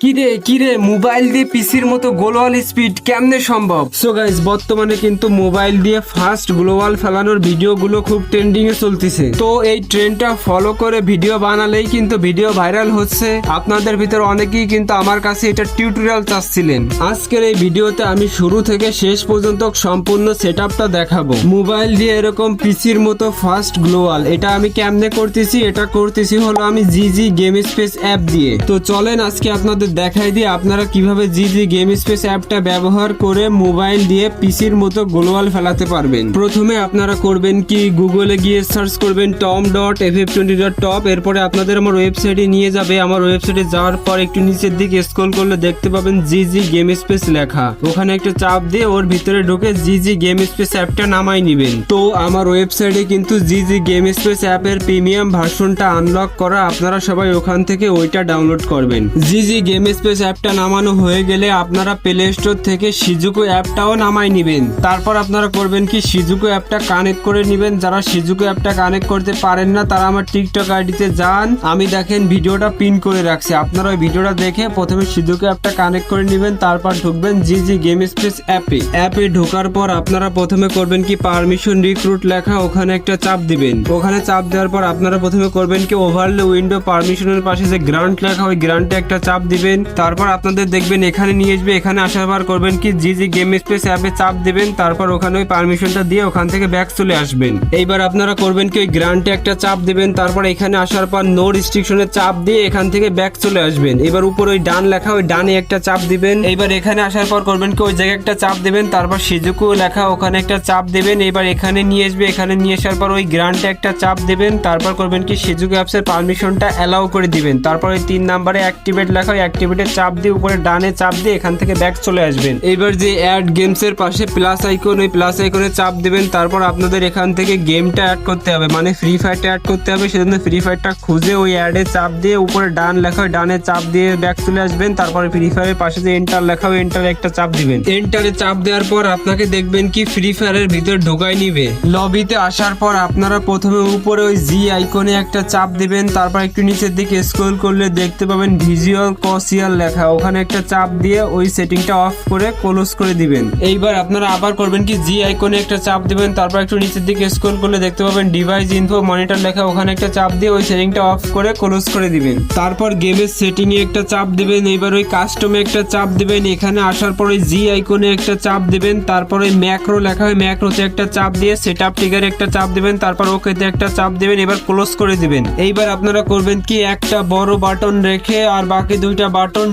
কিরে মোবাইল দিয়ে পিসির মতো গ্লোবাল স্পিড কেমনে সম্ভব? সো গাইস, বর্তমানে কিন্তু মোবাইল দিয়ে ফাস্ট গ্লোবাল ফেলানোর ভিডিওগুলো খুব ট্রেন্ডিং এ চলতেছে। তো এই ট্রেন্ডটা ফলো করে ভিডিও বানালেই কিন্তু ভিডিও ভাইরাল হচ্ছে। আপনাদের ভিতর অনেকেই কিন্তু আমার কাছে এটা টিউটোরিয়াল চাচ্ছিলেন। আজকের এই ভিডিওতে আমি শুরু থেকে শেষ পর্যন্ত সম্পূর্ণ সেটআপটা দেখাবো। মোবাইল দিয়ে এরকম পিসির মতো ফাস্ট গ্লোবাল এটা আমি কেমনে করতেছি, এটা করতেছি হলো আমি জিজি গেম স্পেস অ্যাপ দিয়ে। তো চলেন আজকে আপনাদের দেখাই দিয়ে আপনারা কিভাবে জিজি গেম স্পেস অ্যাপটা ব্যবহার করে মোবাইল দিয়ে পিসির মতো গ্লোবাল ফেলাতে পারবেন। প্রথমে আপনারা করবেন কি, গুগলে গিয়ে সার্চ করবেন tom.ff20.top। এরপরে আপনাদের আমার ওয়েবসাইটে নিয়ে যাবে। আমার ওয়েবসাইটে যাওয়ার পর একটু নিচের দিকে স্ক্রল করলে দেখতে পাবেন জিজি গেম স্পেস লেখা। ওখানে একটা চাপ দিয়ে ওর ভিতরে ঢুকে জিজি গেম স্পেস অ্যাপটা নামাই নেবেন। তো আমার ওয়েবসাইটে কিন্তু জিজি গেম স্পেস অ্যাপের প্রিমিয়াম ভার্সনটা আনলক করা, আপনারা সবাই ওখান থেকে ওইটা ডাউনলোড করবেন। জিজি গেম স্পেস অ্যাপটা নামানো হয়ে গেলে আপনারা প্লে স্টোর থেকে সিজুকো অ্যাপটাও নামাই নেবেন। তারপর আপনারা করবেন কি, সিজুকো অ্যাপটা কানেক্ট করে নেবেন। যারা সিজুকো অ্যাপটা কানেক্ট করতে পারেন না তারা আমার টিকটক আইডিতে যান, আমি দেখেন ভিডিওটা পিন করে রাখছি। আপনারা ওই ভিডিওটা দেখে প্রথমে সিজুকো অ্যাপটা কানেক্ট করে নেবেন, তারপর ঢুকবেন জিজি গেম স্পেস অ্যাপে ঢোকার পর আপনারা প্রথমে করবেন কি, পারমিশন রিক্রুট লেখা ওখানে একটা চাপ দিবেন। ওখানে চাপ দেওয়ার পর আপনারা প্রথমে করবেন কি, ওভারলে উইন্ডো পারমিশনের পাশে যে গ্রান্ট লেখা ওই গ্রান্টে একটা চাপ দিবেন। তারপর আপনাদের দেখবেন এখানে নিয়ে আসবে। এখানে আসার পর করবেন কি, জিজি গেম স্পেস অ্যাপে চাপ দিবেন। তারপর ওখানে ওই পারমিশনটা দিয়ে ওখান থেকে ব্যাক চলে আসবেন। এইবার আপনারা করবেন কি, ওই গ্রান্টে একটা চাপ দিবেন। তারপর এখানে আসার পর নো রেস্ট্রিকশনের চাপ দিয়ে এখান থেকে ব্যাক চলে আসবেন। এবার উপর ওই ডান লেখা ওই ডানে একটা চাপ দিবেন। এইবার এখানে আসার পর করবেন কি, ওই জায়গায় একটা চাপ দিবেন। তারপর সিজুকো লেখা ওখানে একটা চাপ দিবেন। এবার এখানে নিয়ে আসবে। এখানে নিয়ে আসার পর ওই গ্রান্টে একটা চাপ দিবেন। তারপর করবেন কি, সিজুকো অ্যাপসের পারমিশনটা অ্যালাউ করে দিবেন। তারপর ওই 3 নম্বরে অ্যাক্টিভেট লেখা ওই অ্যাক্টিভেটে চাপ দিয়ে উপরে ডানে চাপ দিয়ে এখান থেকে ব্যাক চলে আসবেন। এইবার যে অ্যাড গেমস এর পাশে প্লাস আইকন ওই প্লাস আইকনে চাপ দিবেন। তারপর আপনাদের এখান থেকে গেমটা অ্যাড করতে হবে, মানে ফ্রি ফায়ারটা অ্যাড করতে হবে। সেজন্য ফ্রি ফায়ারটা খুঁজে ওই অ্যাডে চাপ দিয়ে উপরে ডান লেখা ওই ডানে চাপ দিয়ে ব্যাক চলে আসবেন। তারপরে ফ্রি ফায়ারের পাশে যে এন্টার লেখা ওই এন্টারে একটা চাপ দিবেন। এন্টারে চাপ দেওয়ার পর আপনাকে দেখবেন কি ফ্রি ফায়ারের ভিতর ঢোকাই নিবে। লবিতে আসার পর আপনারা প্রথমে উপরে ওই জি আইকনে একটা চাপ দিবেন। তারপর একটু নিচের দিকে স্ক্রল করলে দেখতে পাবেন ভিজুয়াল কসিয়াল লেখা, ওখানে একটা চাপ দিয়ে ওই সেটিংটা অফ করে ক্লোজ করে দিবেন। এইবার আপনারা আবার করবেন কি, জি আইকনে একটা চাপ দিবেন। তারপর একটু নিচের দিকে স্ক্রল করলে দেখতে পাবেন ডিভাইস ইনফো মনিটর লেখা, ওখানে একটা চাপ দিয়ে ওই সেটিংটা অফ করে ক্লোজ করে দিবেন। তারপর গেমের সেটিং এ একটা চাপ দিবেন। এইবার ওই কাস্টমে একটা চাপ দিবেন। এখানে আসার পর ওই জি আইকনে একটা চাপ দিবেন। তারপর ওই ম্যাক্রো লেখা হয় ম্যাক্রোতে একটা চাপ দিয়ে সেটআপ ট্রিগারে একটা চাপ দিবেন। তারপর ওকেতে একটা চাপ দিবেন। এবার ক্লোজ করে দিবেন। এইবার আপনারা করবেন কি, একটা বড় বাটন রেখে আর বাকি দুইটা বাটন